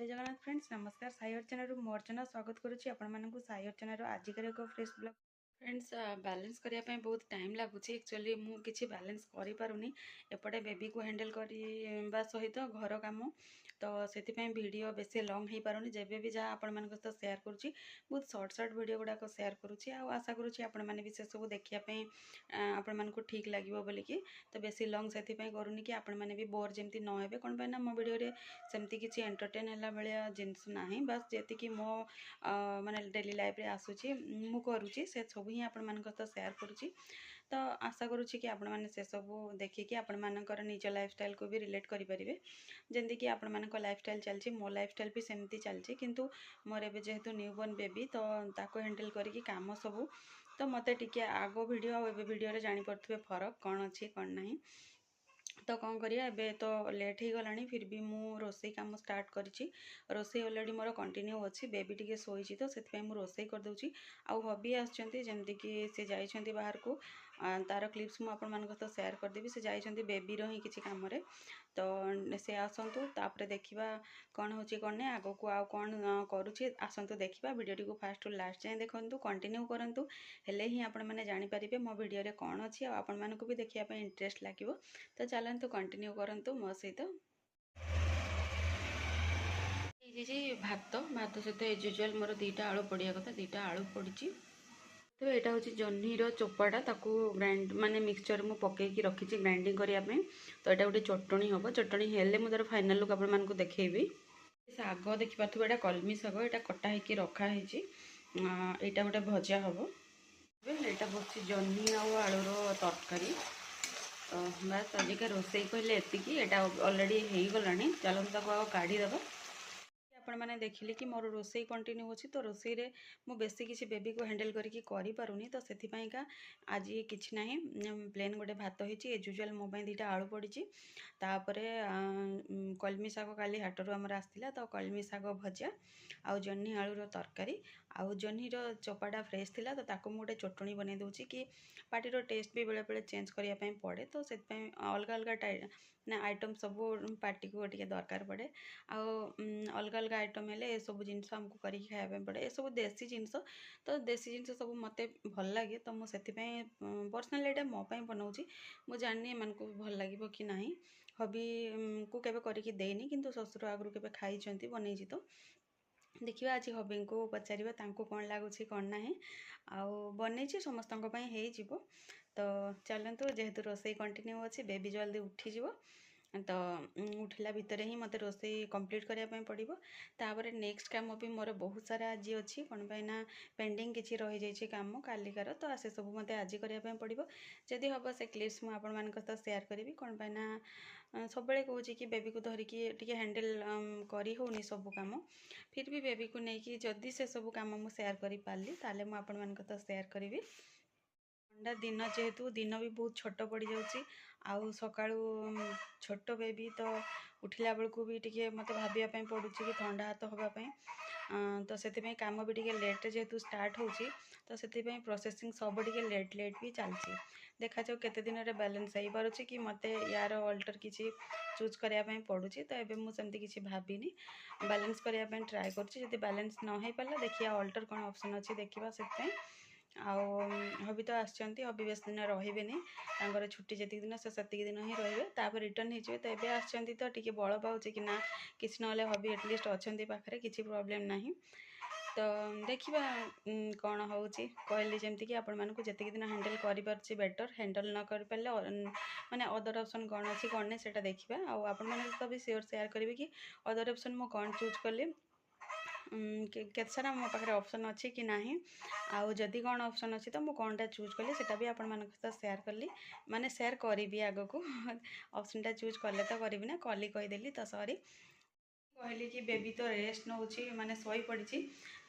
जय जगन्नाथ फ्रेंड्स नमस्कार साई अर्चना मोर चैनल स्वागत करुच्ची आपण साई अर्चना आजिकार एक फ्रेश ब्लॉग फ्रेंड्स बैलेंस करने बहुत टाइम लगुच एक्चुअली मुझे बैलेंस करें एपटे बेबी को हैंडल करने सहित घर काम तो से वीडियो बेसी लंग हो पारुनी जब भी जहाँ आपण सहित सेयार करुच्ची बहुत सर्ट वीडियो गुड़ाक सेयार करुच्ची आशा करुच्ची आपण मैंने भी से सब देखापी आपण मानक ठीक लगे बोलिकी तो बेसी लंग से करूनी कि आपण मैंने भी बोर जमी न हे कौन पाई मो वीडियो सेमती किसी एंटरटेन है भाया जिनस ना बस जी मो माने डेली लाइफ रे आसूची मु करुच्ची से सब ही आपण मान सहित सेयार करुच्ची तो आशा करुच्ची कि आपण मैंने से सब देखिकी आपण मानकर निज लाइफस्टाइल को भी रिलेट करेंगे जमी कि आपण मान लाइफस्टाइल चलती मो लाइफस्टाइल भी सेमती चलती किंतु मोर एबे जेहेतु न्यूबॉर्न बेबी तो ताको हैंडल करी काम सबू तो मते टिके आगो वीडियो और एबे वीडियो रे जानि पड़थुबे फरक कौन अच्छी कौन नहीं तो कौन करिया एबे तो लेट हो गलानी फिर भी मु रोसई काम स्टार्ट करिछि रोसई ऑलरेडी मोर कंटिन्यू अच्छी बेबी टिके सोईछि तो सेति पई मु रोसई कर दउछि आ हबी आछंती जेमति कि से जाइछंती बाहर को तार क्लिप्स मु आपण मान सहित सेयार कर देबी से जाइछंती बेबी रो ही किछि काम रे तो से आसंतु तापरे देखिबा कौन होछि कौन नै आगो को आ कौन करूछि आसंतु देखिबा वीडियो टी को फास्ट टू लास्ट जाय देखंतु कंटिन्यू करंतु हेले ही आपण माने जानि परिबे मो वीडियो रे कौन अछि आ आपण मान को भी देखिया पे इंटरेस्ट लागिवो तो चलंतु कंटिन्यू करंतु मो सहित जी भात भात सहित एज यूजुअल मोर दुईटा आलू पड़िया कथा दुईटा आलू पड़ी तो यहाँ हूँ जह्नीर चोपाटा ताकू ग्राइंड माने मिक्सचर मु पकईकी रखी ग्राइंडिंग करने तो यहाँ गोटे चटणी हम चटणी हेल्ले मुझे फाइनाल लुक आप देखी शाग देखिपे यहाँ कलमी शाग यहाँ कटा होगी रखाही यहाँ गोटे भजा हम यहाँ बस जह्नी आलूर तरकारी तो बस आजिका रोसई कहले एतिकी यहाँ ऑलरेडी हो गलानी चलते काढ़ीदे आपण मैंने देखिले कि मोर रोसई कंटिन्यू होची तो रोसई रे मु बेसी किसी बेबी को हैंडल करी पारुनी तो सेति पई का आज किछि नाही प्लेन गोटे भात होईची एज यूजुअल मो पई दुईटा आलू पड़ीची तापरे कलमी शाग काली हाटरू हमर आस्तिला तो कलमी शाग भजा आउ जह्नी आलूर तरकारी आउ जह्नीर चोपाटा फ्रेश थिला तो ताको मु गोटे चटणी बनै दउची कि पार्टीर टेस्ट भी बेले बेले चेंज करिया पई पड़े तो सेति पई अलग अलग ना आइटम सब पार्टी को टिके दरकार पड़े अलग अलग आइटम हेले ए सब जिनस आमको करके खाया पड़े ए सब देसी जिनस तो देसी जिनस सब मते भल लगे तो मुझे पर्सनाली एटा मो पई बनाउची मु जानि एमानकु भल लागिबो कि नाही हबी को केबे करके देनी किंतु ससुर आगु केबे खाइचंती बनैची तो देखिए आज हबी को पचारिबा तांको कोन लागुची कोन नाही आउ बनैची समस्तंक पई हेई जिवो तो चलंतु जेहेतु रोसई कंटिन्यू अच्छी बेबी जल्दी उठीजिवो तो उठिला भितर ही मते रोसई कंप्लीट करने पड़ो तापर नेक्स्ट काम भी मोर बहुत सारा आज अच्छी कौन पाई ना पेंडिंग किसी रही जाइए काम कालिकार तो से सब मते आज करने पड़ो जदि हम से क्लिप्स मुझे आपण मान सहित सेयार करी कौन पाई ना सब कहूँ कि बेबी को धरिकी टिके हैंडल करी होनी सब काम फिर भी बेबी को लेकिन जदि से सब काम मुझे सेयार कर पारि ताले मुझे आपण मान सहित सेयार करी ठंडा दिन जेहेतु दिन भी बहुत छोट पड़ जाऊँगी आउ सकाळू छोट बेबी तो उठिला बेलू भी टिके मत भाविया पड़ू कि ठंडा हाथ होगापी तो से कम भी टिके लेट जेहेतु स्टार्ट होची तो से प्रोसेसिंग सब टिके लेट लेट भी चलती देखा जाऊ केते दिन रे बैलेंस हो पारुछि कि मते यार अल्टर किसी चूज करने पड़ुछि तो एबे मु सेमती किसी भाविनी बैलेंस करने ट्राए करुछि जदि बैलेंस न हो पाला देखिया अल्टर कौन ऑप्शन अच्छी देखा से हबी तो आसचंती हबी बेस दिन रही छुट्टी जी दिन से दिन ही रही तापर रिटर्न हो तो ये आसचंती तो टिके बल पाऊँ कि ना किसी ना हबी एटलिस्ट अच्छा पाखे किसी प्रोब्लेम ना तो देखा कौन हो कहली जमती कि आपण मानक जी दिन हैंडल कर बेटर हैंडल न कर पारे माने अदर ऑप्शन कौन अच्छी कौन नहीं से देखा आपण मैंने भी श्योर शेयर करी कि अदर ऑप्शन मु कौन चूज कली केते सारा मो पाखे ऑप्शन अच्छी कि नहीं आउ जदि कौन ऑप्शन अच्छी तो मुझे कौनटा चूज कली सेटा भी आपण मान सहित सेयार कली माने सेयार करी आग को ऑप्शन टा चूज कले तो करी ना कली कहीदेली तो सॉरी कहली कि बेबी तो रेस्ट नौ माने शोई पड़ी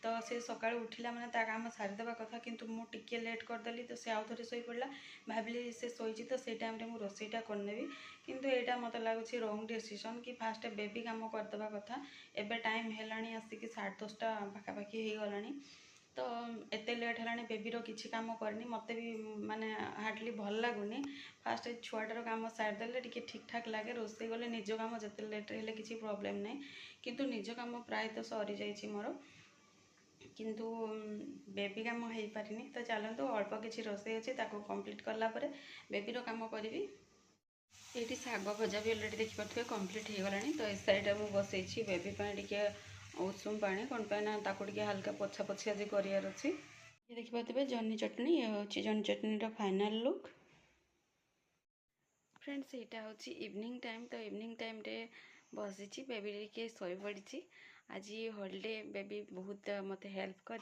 तो से सका उठिला माने ता काम सारीदेवा कथा किंतु मु टिके लेट करदेली तो से आउ थे शोई पड़ा भाविली से शोची तो से टाइम मु रोसईटा करनेबी किंतु एटा मत लगुच रंग डिसीजन कि फास्ट बेबी काम करदेवा कथा एबे टाइम हेलानी आसिक 10:30 पाखापाखि हो गलानी तो एते लेट है बेबीर किसी कम करनी मत भी माने हार्डली भल लगुनि फास्ट छुआटार कम सारिदेले ठीक ठाक लगे रोसे गले निज कम जिते लेट हेल्ले किसी प्रोब्लेम ना किंतु निज कम प्राय तो सरी जाइए मोर किंतु बेबी कम हो पारिनी तो चलतु अल्प किसी रोसे अच्छी कंप्लीट कलापर बेबीर कम करी ये शाग भजा भी अलरेडी देखिपे कंप्लीट हो गला तो ए साइड मुझे बसई बेबी टे उषुम पानी कौन पे हल्का पोछा पोछी आज करार अच्छी ये देखिपे जन्नी चटनी ये हूँ जन्नी चटनी फाइनाल लुक फ्रेंड्स यहाँ हूँ इवनिंग टाइम तो इवनिंग टाइम रे बसी बेबी टे शोई पड़ी आज हॉलिडे बेबी बहुत मत हेल्प कर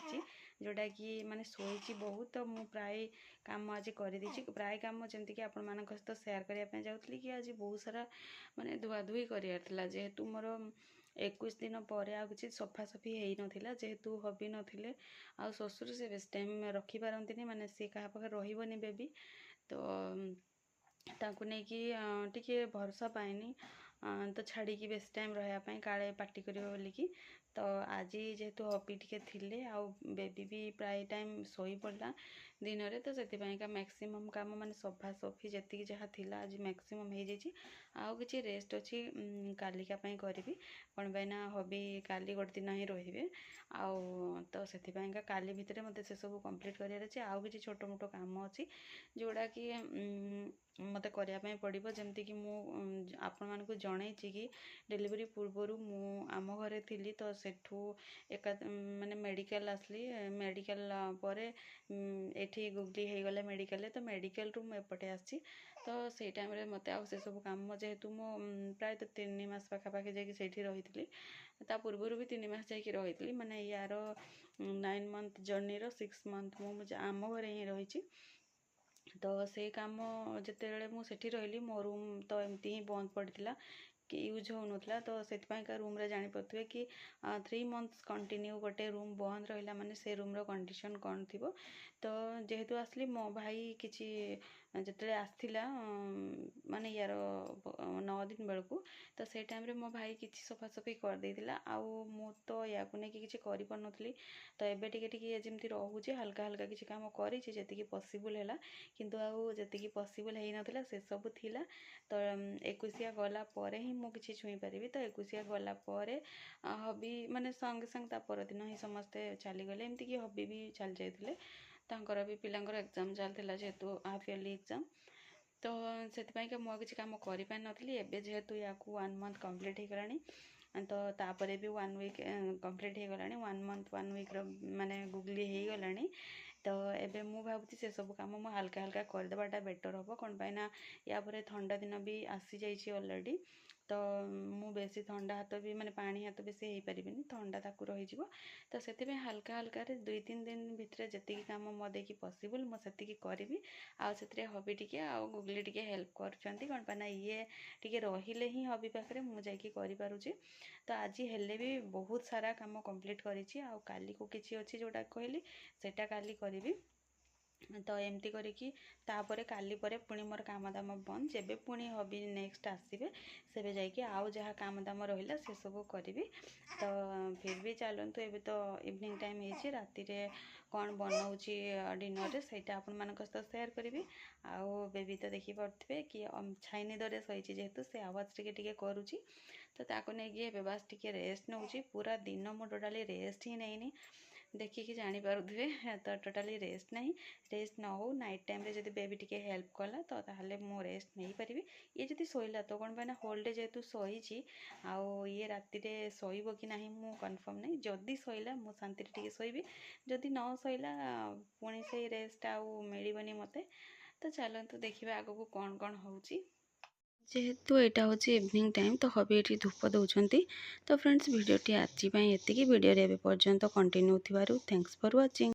जोटा कि माने शोची बहुत तो मु प्राय काम आज कर प्राय कम जमीक आपण मान सहित सेयार करने जाऊँगी कि आज बहुत सारा माने धुआधुई करार जेहेतु मोर 21 दिन पर आ कि सफासफी हो नाला जेहेतु हबी नथिले आ ससुर से बेस टाइम रखिपारती माने सी क्या पाखे रही बेबी तो ताकू नहीं टिके भरोसा पाएनी तो छाड़ी बेस टाइम रहा काले पार्टी कर बोलिकी तो आज जेहेतु हबी टिके थिले आ बेबी भी प्राय टाइम शोई पड़ा दिन में तो से मैक्सिमम काम माने सफा सफी जी जहाँ थिला आज मैक्सिमम हो जाइए आउ कि रेस्ट अच्छी कालिका करी कौन पाइना हबी काली गोटे दिन ही रे आउ तो से काली भितर मत से सब कंप्लीट करार अच्छे आउ कि छोट मोट काम अच्छी जोड़ा कि मत करने पड़ो जमती कि आपण मानक जनई कि डिलीवरी पूर्वर मु आम घरे थी तो सेठू एका माने मेडिकल आसली मेडिकल पर एठी गुगली हो गला मेडिकल तो मेडिकल रु मुझे आसी तो से टाइम रे मत से सब काम जेहेतु मो प्राय 3 मास पाखापाखि जाकि रही ता पूर्वर भी 3 मास जाकि रही माने यार 9 मंथ जर्नी 6 मंथ मु आम घरे ही रही तो से काम जिते मुझे रही मो रूम तो एमती ही बंद पड़ा कि यूज हो नाला तो से रूम रे जानीपे कि 3 मंथ्स कंटिन्यू गोटे रूम बंद रहा माने से रूम रो कंडीशन कौन थी तो जेहेतु आसली मो भाई किसी जिते आसला माने यार 9 दिन बेलू तो से टाइम रे मो भाई किसी सफासफी कर देला आउ मु तो या किसी कर पार्नी तो एबे टिके जमी रोचे हल्का हल्का किसी काम करी पॉसिबल है किंतु आउ जी पॉसिबल हो नाला से सब थिला तो 21 गला पर ही मु किसी छुई पारि तो 21 गला पर हबी माने संगे संगे परदिन ही समस्ते चलीगले एमती कि हबी भी चली जाते तांकर भी पिलांकर एग्जाम चलता जेहेतु हाफ इयरली एग्जाम तो से मुझे किसी कम कर पारि एबे जेहेतु या 1 मंथ कंप्लीट हो गलानी तो तापर भी 1 वीक कंप्लीट हो गलानी 1 मंथ 1 वीक माने गुगली हो गलानी तो एबे मु भाबुची से सब काम मु हल्का हल्का करदेवाटा बेटर हम कौन पाइना या पर ठंडा दिन भी आसी जाइए ऑलरेडी तो मु बेसी ठंडा हाथ भी माने पानी हाथ बेसी हो पारिनी ठंडा ताकू रही तो से हल्का हल्का 2-3 दिन भितर जी काम मो देखी पॉसिबल मुझे करी आउ से हबी टिके आउ गुगली टिके हेल्प कर कौन पाना ये टिके रहिले ही हबी पाखे मुझे करी तो आज हेले भी बहुत सारा काम कंप्लीट करी आउ काली को किसी अच्छी जोटा कहली सेटा काली करी तो एमती करिकी तापर काली परे पुणी मोर काम दाम बंद जेबे पुणी हबी नेक्स्ट आसबे सेबे जाइए आउ जहाँ काम दाम रहा से सब करी तो फिर भी चलतु एबे तो इवनिंग टाइम हो राति रे कौन बनाऊँगी डिनर रे सेटा आपण मानक सहित सेयार करी आउ बेबी तो देखी पारे कि छाई निदरे शोची जेहेतु से आवाज टिके करुच्ची तो ताको नहीं बस टिके रेस्ट नौ पूरा दिन मु टोटाली रेस्ट ही नहीं देखिकी जानीपारे तो टोटाली रेस्ट नहीं रेस्ट न हो नाइट टाइम रे जब बेबी टिके हेल्प कला तो ताहले मो रेस्ट नहीं पारि ये जब शोला तो कौन पाइना होल डे जेहेतु शोची आउ ये राति रे शोइबो कि नहीं मु कन्फर्म नहीं जदि शोला मु शांति टिके शोइबी जदि न शोला पुणी से रेस्ट आउ मिलबनी मते तो चलतु देखिए आगो को कौन होची जेहेतु यहाँ हूँ इवनिंग टाइम तो हबी ये धूप दौरान तो फ्रेंड्स वीडियोटी आज एति वीडियो एवं पर्यंत कंटिन्यू थी थैंक्स फॉर वाचिंग।